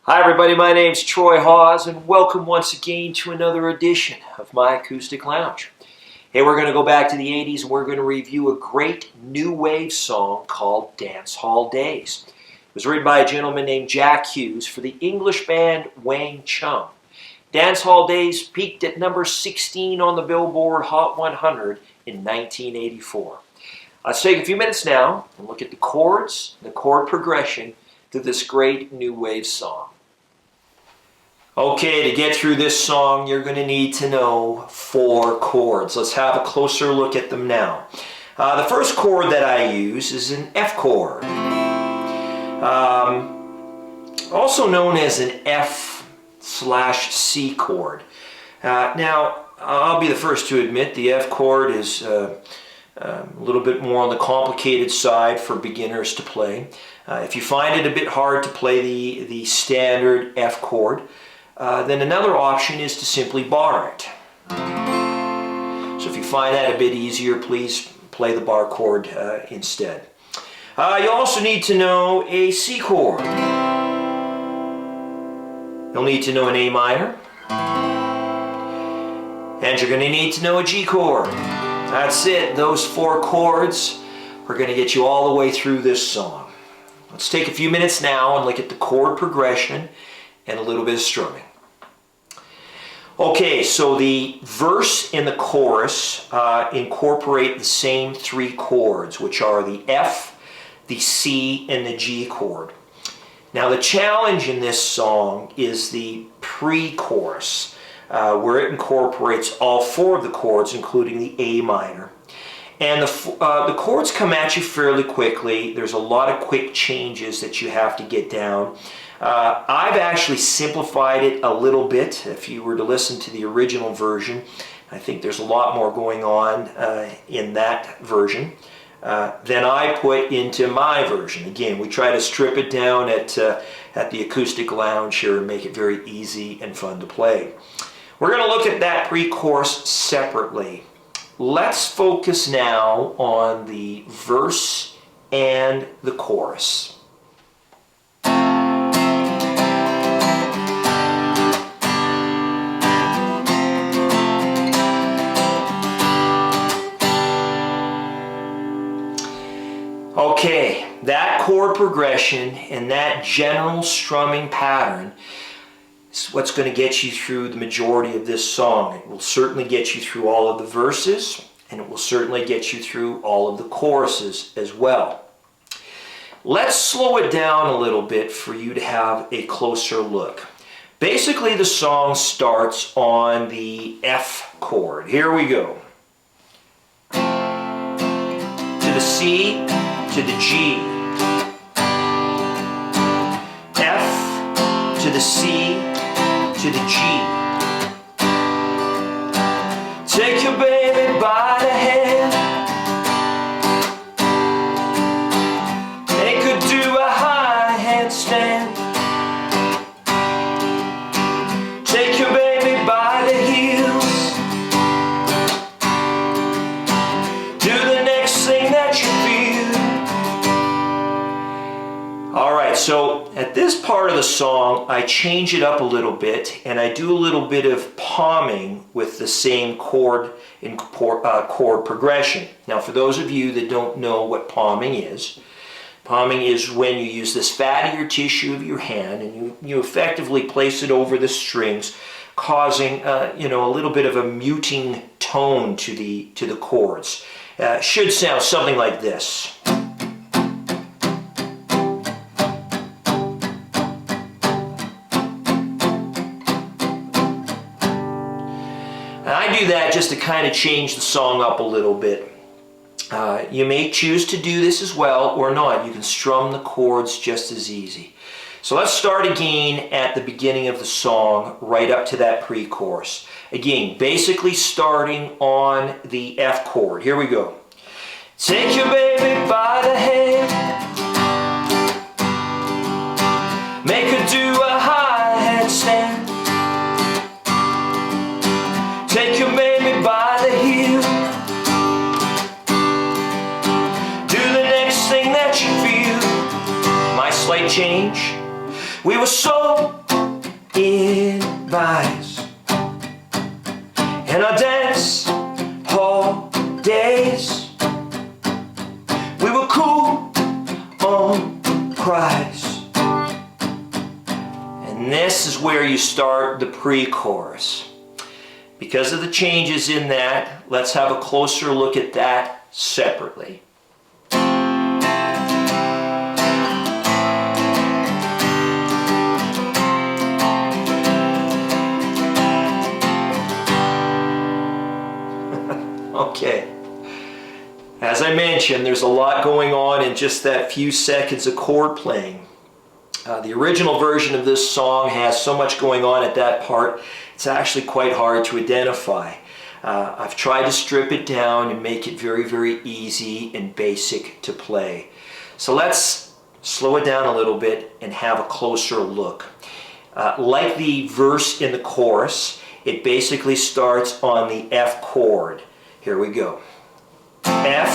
Hi everybody, my name's Troy Hawes and welcome once again to another edition of my Acoustic Lounge. Hey, we're going to go back to the 80s and we're going to review a great new wave song called Dance Hall Days. It was written by a gentleman named Jack Hughes for the English band Wang Chung. Dance Hall Days peaked at number 16 on the Billboard Hot 100 in 1984. Let's take a few minutes now and look at the chords, the chord progression to this great new wave song. Okay, to get through this song, you're going to need to know 4 chords. Let's have a closer look at them now. The first chord that I use is an F chord, also known as an F/C chord. Now, I'll be the first to admit the F chord is a little bit more on the complicated side for beginners to play. If you find it a bit hard to play the standard F chord, then another option is to simply bar it. So if you find that a bit easier, please play the bar chord instead. You also need to know a C chord. You'll need to know an A minor. And you're going to need to know a G chord. That's it. Those 4 chords are going to get you all the way through this song. Let's take a few minutes now and look at the chord progression and a little bit of strumming. Okay, so the verse and the chorus incorporate the same 3 chords, which are the F, the C, and the G chord. Now the challenge in this song is the pre-chorus, where it incorporates all 4 of the chords, including the A minor. And the chords come at you fairly quickly. There's a lot of quick changes that you have to get down. I've actually simplified it a little bit. If you were to listen to the original version, I think there's a lot more going on in that version than I put into my version. Again, we try to strip it down at the Acoustic Lounge here and make it very easy and fun to play. We're going to look at that pre-chorus separately. Let's focus now on the verse and the chorus. Okay, that chord progression and that general strumming pattern is what's going to get you through the majority of this song. It will certainly get you through all of the verses, and it will certainly get you through all of the choruses as well. Let's slow it down a little bit for you to have a closer look. Basically, the song starts on the F chord. Here we go. To the C, to the G, F, to the C, to the G. Take your baby by the hand, make her do a high handstand. Take your baby by the heels, do the next thing that you feel. Alright, so at this part of the song, I change it up a little bit and I do a little bit of palming with the same chord and chord progression. Now, for those of you that don't know what palming is when you use this fattier tissue of your hand and you effectively place it over the strings, causing a little bit of a muting tone to the chords. Should sound something like this. I do that just to kind of change the song up a little bit. You may choose to do this as well or not. You can strum the chords just as easy. So let's start again at the beginning of the song, right up to that pre-chorus. Again, basically starting on the F chord. Here we go. Take your baby by the hand, make her do a high handstand. Take your baby by the heel, do the next thing that you feel. My slight change. We were so in vice, and our dance hall days, we were cool on Christ. And this is where you start the pre-chorus. Because of the changes in that, let's have a closer look at that separately. Okay, as I mentioned, there's a lot going on in just that few seconds of chord playing. The original version of this song has so much going on at that part, it's actually quite hard to identify. I've tried to strip it down and make it very, very easy and basic to play. So let's slow it down a little bit and have a closer look. Like the verse in the chorus, it basically starts on the F chord. Here we go. F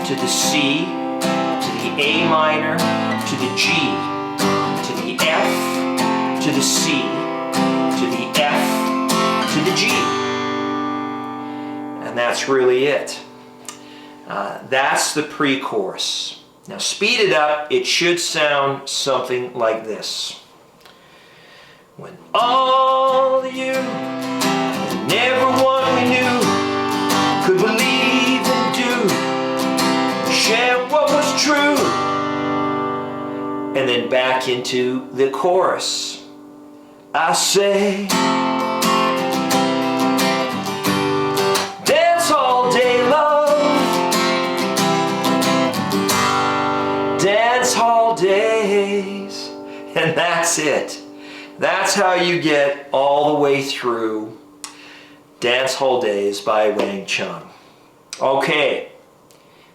to the C, to the A minor, to the G, to the F, to the C, to the F, to the G. And that's really it. That's the pre-chorus. Now speed it up, it should sound something like this. When all you and everyone we knew could believe and do, share what was true. And then back into the chorus. I say, dance all day love, dance all days. And that's it. That's how you get all the way through Dance Hall Days by Wang Chung. Okay,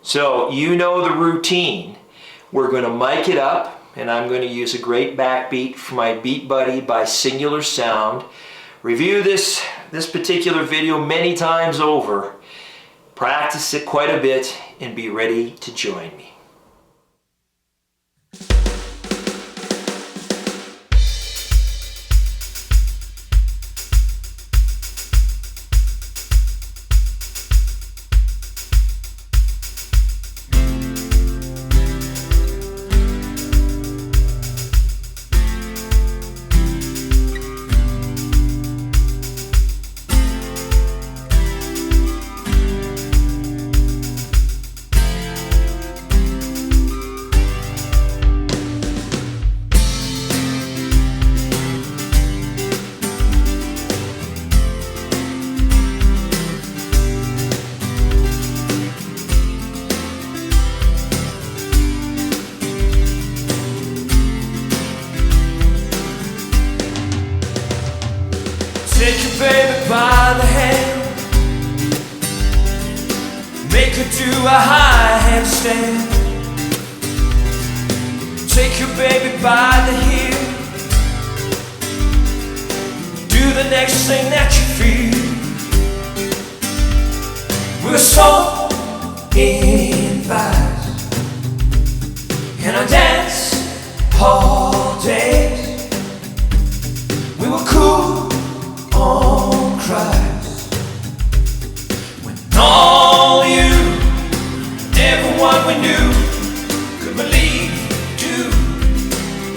so you know the routine. We're going to mic it up, and I'm going to use a great backbeat from my Beat Buddy by Singular Sound. Review this particular video many times over. Practice it quite a bit and be ready to join me. Take your baby by the hand, make her do a high handstand. Take your baby by the heel, do the next thing that you feel. We're so in vibes, and I dance all days. We were cool on Christ, when all you, everyone we knew, could believe, do,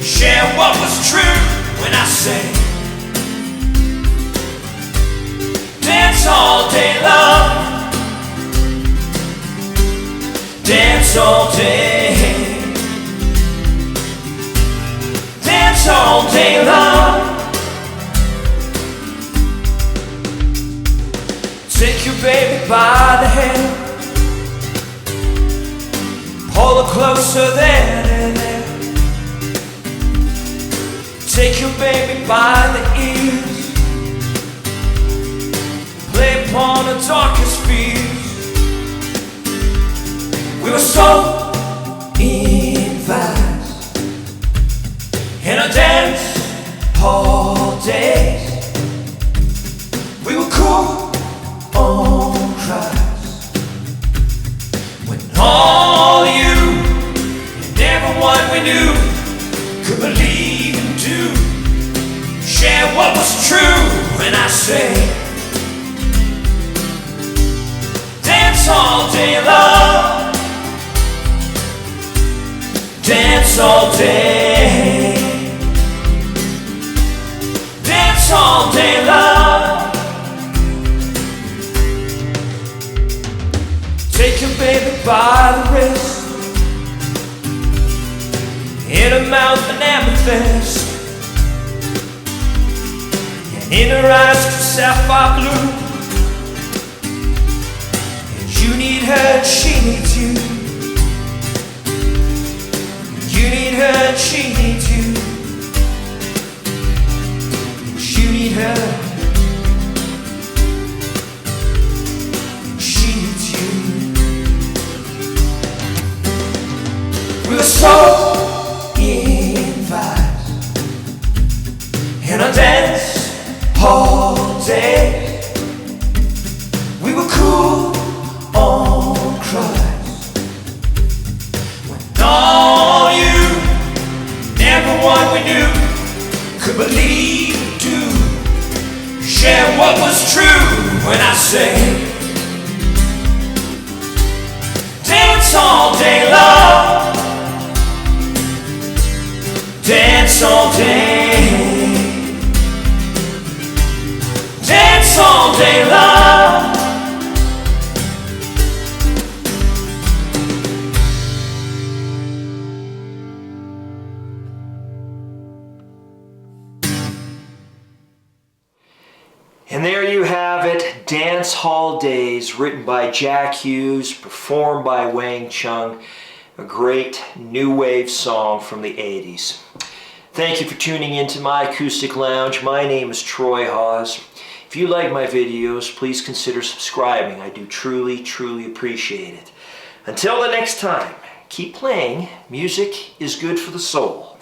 share what was true. When I say, dance all day long, dance all day, dance all day long. Take your baby by the hand, pull her closer there and there. Take your baby by the ears, play upon her darkest fears. We were so in vibes, and I danced all days. We were cool on Christ, when all you and everyone we knew could believe and do, say, dance all day long, dance all day, dance all day long. Take your baby by the wrist, in her mouth an amethyst, and in her eyes crystal sapphire blue. And you need her and she needs you. You need her and she needs you. And you need her. She needs you. We were so invited in a dance all day. We were cool on Christ. When all you, everyone we knew, could believe and do, share what was true. When I say, dance all day long, dance all day, dance all day long. And there you have it, Dance Hall Days, written by Jack Hughes, performed by Wang Chung, a great new wave song from the 80s. Thank you for tuning into my acoustic lounge. My name is Troy Hawes. If you like my videos, please consider subscribing. I do truly, truly appreciate it. Until the next time, keep playing. Music is good for the soul.